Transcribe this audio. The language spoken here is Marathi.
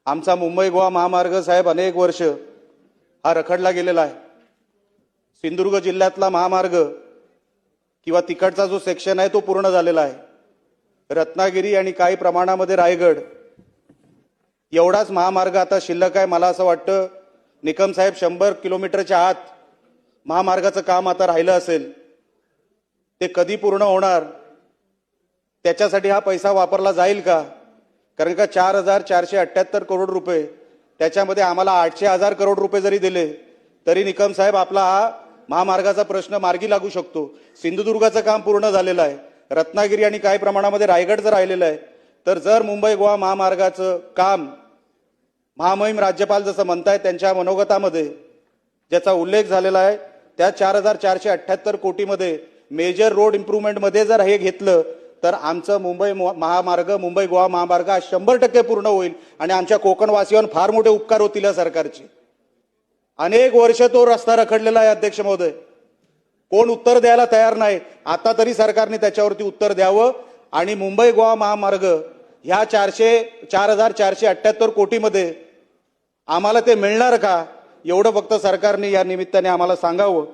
आमचा मुंबई गोवा महामार्ग साहेब अनेक वर्ष हा रखडला गेलेला आहे। सिंधुदुर्ग जिल्ह्यातला महामार्ग किंवा तिकडचा जो सेक्शन आहे तो पूर्ण झालेला आहे। रत्नागिरी आणि काही प्रमाणामध्ये रायगड एवढाच महामार्ग आता शिल्लक आहे। मला असं वाटतं निकम साहेब 100 किलोमीटरच्या आत महामार्गाचं काम आता राहिलं असेल, ते कधी पूर्ण होणार, त्याच्यासाठी हा पैसा वापरला जाईल का? कारण का 4,478 करोड रुपये, त्याच्यामध्ये आम्हाला 800,000 करोड रुपये जरी दिले तरी निकम साहेब आपला हा महामार्गाचा प्रश्न मार्गी लागू शकतो। सिंधुदुर्गाचं काम पूर्ण झालेलं आहे, रत्नागिरी आणि काही प्रमाणामध्ये रायगडचं राहिलेलं आहे। तर जर मुंबई गोवा महामार्गाचं काम महामहिम राज्यपाल जसं म्हणतायत त्यांच्या मनोगतामध्ये ज्याचा उल्लेख झालेला आहे, त्या 4,478 कोटीमध्ये मेजर रोड इम्प्रूव्हमेंटमध्ये जर हे घेतलं तर आमचं मुंबई गोवा महामार्ग 100% पूर्ण होईल आणि आमच्या कोकणवासियांवर फार मोठे उपकार होतील या सरकारचे। अनेक वर्ष तो रस्ता रखडलेला आहे अध्यक्ष महोदय, कोण उत्तर द्यायला तयार नाही। आता तरी सरकारने त्याच्यावरती उत्तर द्यावं आणि मुंबई गोवा महामार्ग ह्या 4,478 कोटीमध्ये आम्हाला ते मिळणार का, एवढं फक्त सरकारने या निमित्ताने आम्हाला सांगावं।